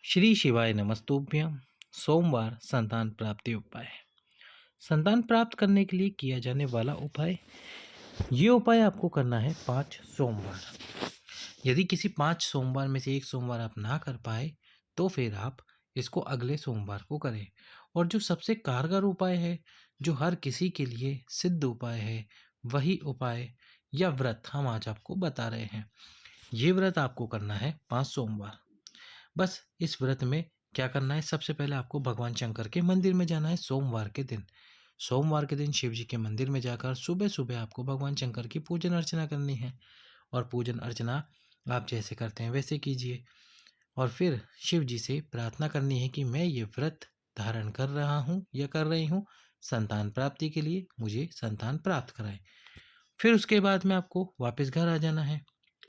श्री शिवाय नमस्तुभ्यं। सोमवार संतान प्राप्ति उपाय। संतान प्राप्त करने के लिए किया जाने वाला उपाय, ये उपाय आपको करना है 5 सोमवार। यदि किसी 5 सोमवार में से एक सोमवार आप ना कर पाए तो फिर आप इसको अगले सोमवार को करें। और जो सबसे कारगर उपाय है, जो हर किसी के लिए सिद्ध उपाय है, वही उपाय या व्रत हम आज आपको बता रहे हैं। ये व्रत आपको करना है 5 सोमवार। बस इस व्रत में क्या करना है, सबसे पहले आपको भगवान शंकर के मंदिर में जाना है सोमवार के दिन। सोमवार के दिन शिव जी के मंदिर में जाकर सुबह सुबह आपको भगवान शंकर की पूजन अर्चना करनी है। और पूजन अर्चना आप जैसे करते हैं वैसे कीजिए। और फिर शिव जी से प्रार्थना करनी है कि मैं ये व्रत धारण कर रहा हूँ या कर रही हूँ संतान प्राप्ति के लिए, मुझे संतान प्राप्त कराएं। फिर उसके बाद में आपको वापस घर आ जाना है।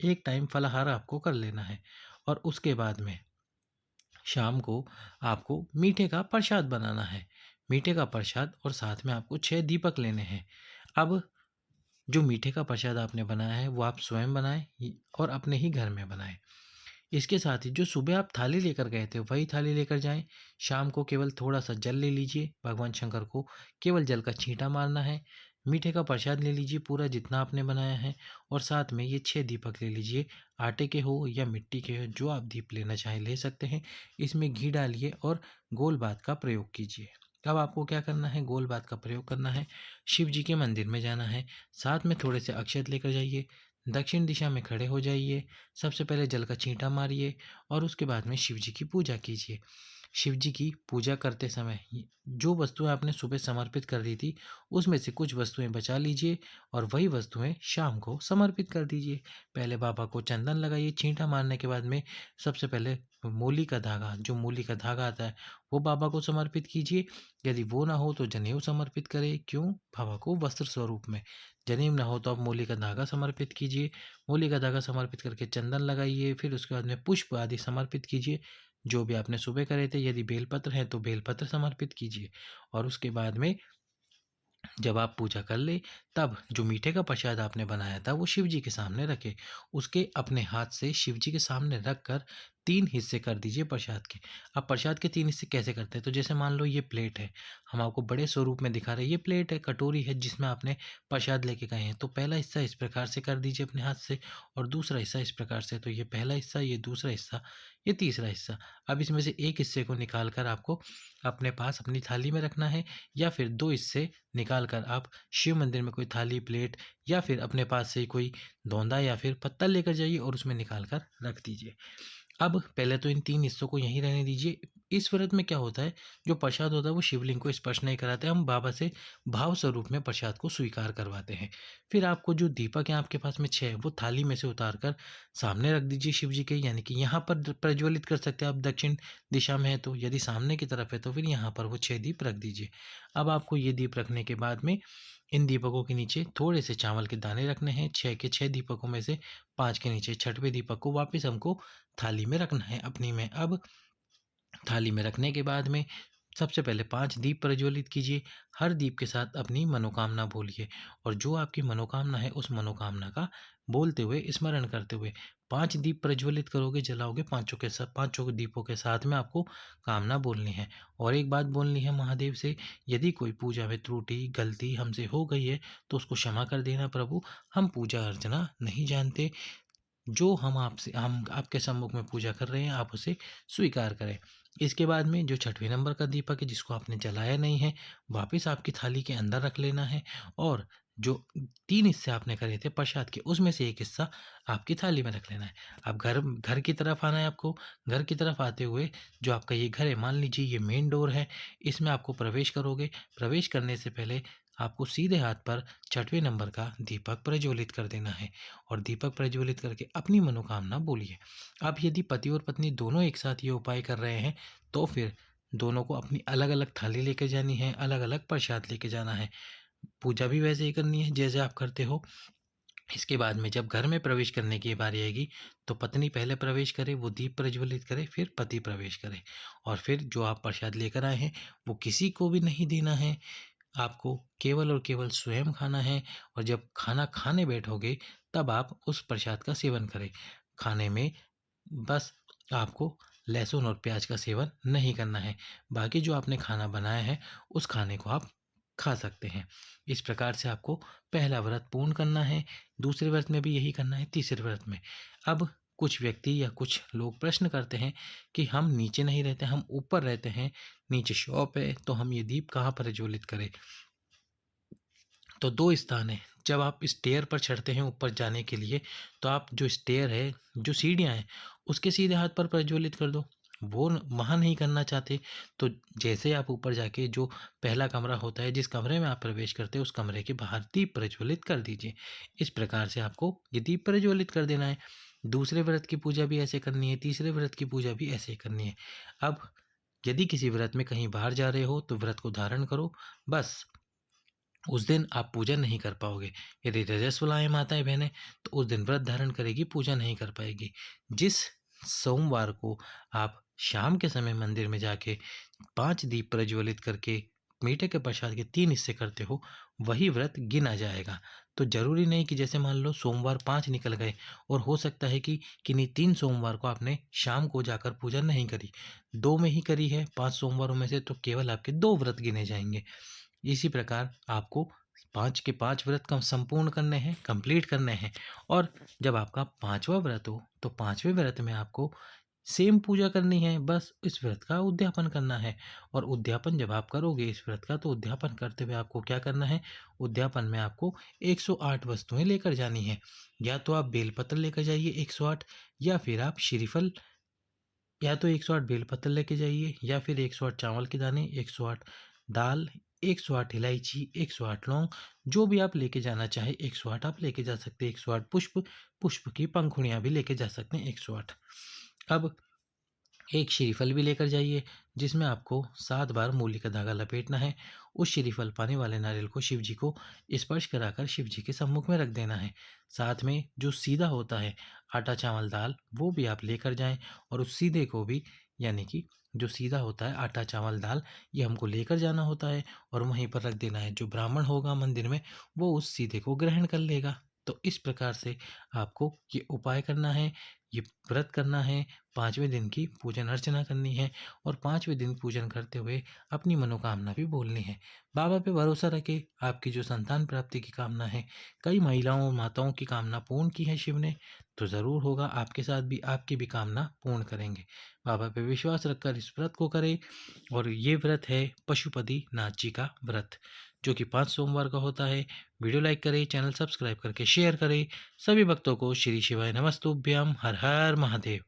एक टाइम फलाहार आपको कर लेना है। और उसके बाद में शाम को आपको मीठे का प्रसाद बनाना है। मीठे का प्रसाद और साथ में आपको 6 दीपक लेने हैं। अब जो मीठे का प्रसाद आपने बनाया है वो आप स्वयं बनाएं और अपने ही घर में बनाएं। इसके साथ ही जो सुबह आप थाली लेकर गए थे वही थाली लेकर जाएं। शाम को केवल थोड़ा सा जल ले लीजिए, भगवान शंकर को केवल जल का छींटा मारना है। मीठे का प्रसाद ले लीजिए पूरा जितना आपने बनाया है। और साथ में ये 6 दीपक ले लीजिए, आटे के हो या मिट्टी के हो, जो आप दीप लेना चाहें ले सकते हैं। इसमें घी डालिए और गोल बात का प्रयोग कीजिए। अब आपको क्या करना है, गोल बात का प्रयोग करना है, शिव जी के मंदिर में जाना है, साथ में थोड़े से अक्षत लेकर जाइए, दक्षिण दिशा में खड़े हो जाइए, सबसे पहले जल का छींटा मारिए और उसके बाद में शिव जी की पूजा कीजिए। शिव जी की पूजा करते समय जो वस्तुएं आपने सुबह समर्पित कर दी थी उसमें से कुछ वस्तुएं बचा लीजिए और वही वस्तुएं शाम को समर्पित कर दीजिए। पहले बाबा को चंदन लगाइए, छींटा मारने के बाद में सबसे पहले मूली का धागा, जो मूली का धागा आता है वो बाबा को समर्पित कीजिए। यदि वो ना हो तो जनेऊ समर्पित करें, क्यों, बाबा को वस्त्र स्वरूप में। जनेऊ ना हो तो आप मूली का धागा समर्पित कीजिए। मूली का धागा समर्पित करके चंदन लगाइए, फिर उसके बाद में पुष्प आदि समर्पित कीजिए जो भी आपने सुबह करे थे। यदि बेलपत्र है तो बेलपत्र समर्पित कीजिए। और उसके बाद में जब आप पूजा कर ले तब जो मीठे का प्रसाद आपने बनाया था वो शिव जी के सामने रखे। उसके अपने हाथ से शिव जी के सामने रख कर 3 हिस्से कर दीजिए प्रसाद के। अब प्रसाद के 3 हिस्से कैसे करते हैं, तो जैसे मान लो ये प्लेट है, हम आपको बड़े स्वरूप में दिखा रहे हैं। ये प्लेट है, कटोरी है जिसमें आपने प्रसाद लेके गए हैं। तो पहला हिस्सा इस प्रकार से कर दीजिए अपने हाथ से और दूसरा हिस्सा इस प्रकार से। तो ये पहला हिस्सा, ये दूसरा हिस्सा, ये तीसरा हिस्सा। अब इसमें से एक हिस्से को निकाल कर आपको अपने पास अपनी थाली में रखना है, या फिर 2 हिस्से निकाल कर आप शिव मंदिर में कोई थाली, प्लेट या फिर अपने पास से कोई धोंदा या फिर पत्तल लेकर जाइए और उसमें निकाल कर रख दीजिए। अब पहले तो इन 3 हिस्सों को यहीं रहने दीजिए। इस व्रत में क्या होता है, जो प्रसाद होता है वो शिवलिंग को स्पर्श नहीं कराते, हम बाबा से भाव स्वरूप में प्रसाद को स्वीकार करवाते हैं। फिर आपको जो दीपक है आपके पास में 6, वो थाली में से उतार कर सामने रख दीजिए शिव जी के, यानी कि यहाँ पर प्रज्वलित कर सकते हैं आप, दक्षिण दिशा में है तो। यदि सामने की तरफ है तो फिर यहाँ पर वो 6 दीप रख दीजिए। अब आपको ये दीप रखने के बाद में इन दीपकों के नीचे थोड़े से चावल के दाने रखने हैं। 6 के 6 दीपकों में से 5 के नीचे 6वें दीपक को वापस हमको थाली में रखना है अपनी में। अब थाली में रखने के बाद में सबसे पहले 5 दीप प्रज्वलित कीजिए। हर दीप के साथ अपनी मनोकामना बोलिए और जो आपकी मनोकामना है उस मनोकामना का बोलते हुए, स्मरण करते हुए 5 दीप प्रज्वलित करोगे, जलाओगे। पांचों के साथ, पांचों दीपों के साथ में आपको कामना बोलनी है। और एक बात बोलनी है महादेव से, यदि कोई पूजा में त्रुटि गलती हमसे हो गई है तो उसको क्षमा कर देना प्रभु। हम पूजा अर्चना नहीं जानते, जो हम आपके सम्मुख में पूजा कर रहे हैं आप उसे स्वीकार करें। इसके बाद में जो 6वें नंबर का दीपक है जिसको आपने जलाया नहीं है, वापस आपकी थाली के अंदर रख लेना है। और जो 3 हिस्से आपने करे थे प्रसाद के, उसमें से एक हिस्सा आपकी थाली में रख लेना है। अब घर घर की तरफ आना है आपको। घर की तरफ आते हुए जो आपका ये घर है, मान लीजिए ये मेन डोर है, इसमें आपको प्रवेश करोगे। प्रवेश करने से पहले आपको सीधे हाथ पर 6वें नंबर का दीपक प्रज्वलित कर देना है और दीपक प्रज्वलित करके अपनी मनोकामना बोलिए। अब यदि पति और पत्नी दोनों एक साथ ये उपाय कर रहे हैं तो फिर दोनों को अपनी अलग अलग थाली लेके जानी है, अलग अलग प्रसाद लेके जाना है। पूजा भी वैसे ही करनी है जैसे आप करते हो। इसके बाद में जब घर में प्रवेश करने की बारी आएगी तो पत्नी पहले प्रवेश करे, वो दीप प्रज्वलित करे, फिर पति प्रवेश करे। और फिर जो आप प्रसाद लेकर आए हैं वो किसी को भी नहीं देना है, आपको केवल और केवल स्वयं खाना है। और जब खाना खाने बैठोगे तब आप उस प्रसाद का सेवन करें। खाने में बस आपको लहसुन और प्याज का सेवन नहीं करना है। बाकी जो आपने खाना बनाया है उस खाने को आप खा सकते हैं। इस प्रकार से आपको पहला व्रत पूर्ण करना है। दूसरे व्रत में भी यही करना है, तीसरे व्रत में। अब कुछ व्यक्ति या कुछ लोग प्रश्न करते हैं कि हम नीचे नहीं रहते, हम ऊपर रहते हैं, नीचे शॉप है, तो हम ये दीप कहाँ पर प्रज्वलित करें? तो 2 स्थान हैं। जब आप स्टेयर पर चढ़ते हैं ऊपर जाने के लिए, तो आप जो स्टेयर है, जो सीढ़ियाँ हैं, उसके सीधे हाथ पर प्रज्वलित कर दो। वो वहाँ नहीं करना चाहते, तो जैसे आप ऊपर जाके जो पहला कमरा होता है, जिस कमरे में आप प्रवेश करते हैं, उस कमरे के बाहर दीप प्रज्वलित कर दीजिए। इस प्रकार से आपको ये दीप प्रज्वलित कर देना है। दूसरे व्रत की पूजा भी ऐसे करनी है, तीसरे व्रत की पूजा भी ऐसे ही करनी है। अब यदि किसी व्रत में कहीं बाहर जा रहे हो, तो व्रत को धारण करो, बस। उस दिन आप पूजा नहीं कर पाओगे। यदि रजस्वला हैं माताएँ-बहनें, तो उस दिन व्रत धारण करेगी, पूजा नहीं कर पाएगी। जिस सोमवार को आप शाम के समय मंदिर में जाके 5 दीप प्रज्वलित करके मीठे के प्रसाद के 3 हिस्से करते हो, वही व्रत गिना जाएगा। तो ज़रूरी नहीं कि जैसे मान लो सोमवार 5 निकल गए और हो सकता है कि किन्हीं 3 सोमवार को आपने शाम को जाकर पूजा नहीं करी, 2 में ही करी है 5 सोमवारों में से, तो केवल आपके 2 व्रत गिने जाएँगे। इसी प्रकार आपको 5 के 5 व्रत कम संपूर्ण करने हैं, कंप्लीट करने हैं। और जब आपका 5वाँ व्रत हो, तो 5वें व्रत में आपको सेम पूजा करनी है, बस इस व्रत का उद्यापन करना है। और उद्यापन जब आप करोगे इस व्रत का, तो उद्यापन करते हुए आपको क्या करना है? उद्यापन में आपको 108 वस्तुएँ लेकर जानी हैं। या तो आप बेलपत्र लेकर जाइए 108, या फिर आप श्रीफल, या तो 108 बेलपत्र लेके जाइए, या फिर 108 चावल के दाने, 108 दाल, 108 इलायची, 108 लौंग, जो भी आप लेके जाना चाहें 108 आप लेके जा सकते हैं। 108 पुष्प, पुष्प की पंखुड़ियाँ भी लेके जा सकते हैं 108। अब एक श्रीफल भी लेकर जाइए, जिसमें आपको 7 बार मूली का धागा लपेटना है। उस श्रीफल पाने वाले नारियल को शिव जी को स्पर्श कराकर शिव जी के सम्मुख में रख देना है। साथ में जो सीधा होता है आटा चावल दाल, वो भी आप लेकर जाएं। और उस सीधे को भी, यानी कि जो सीधा होता है आटा चावल दाल, ये हमको लेकर जाना होता है और वहीं पर रख देना है। जो ब्राह्मण होगा मंदिर में, वो उस सीधे को ग्रहण कर लेगा। तो इस प्रकार से आपको ये उपाय करना है, ये व्रत करना है, 5वें दिन की पूजन अर्चना करनी है। और 5वें दिन पूजन करते हुए अपनी मनोकामना भी बोलनी है। बाबा पे भरोसा रखें, आपकी जो संतान प्राप्ति की कामना है, कई महिलाओं और माताओं की कामना पूर्ण की है शिव ने, तो ज़रूर होगा आपके साथ भी, आपकी भी कामना पूर्ण करेंगे। बाबा पे विश्वास रखकर इस व्रत को करें। और ये व्रत है पशुपति नाथ जी का व्रत, जो कि 5 सोमवार का होता है। वीडियो लाइक करें, चैनल सब्सक्राइब करके शेयर करें। सभी भक्तों को श्री शिवाय नमस्तुभ्यम। हर हर महादेव।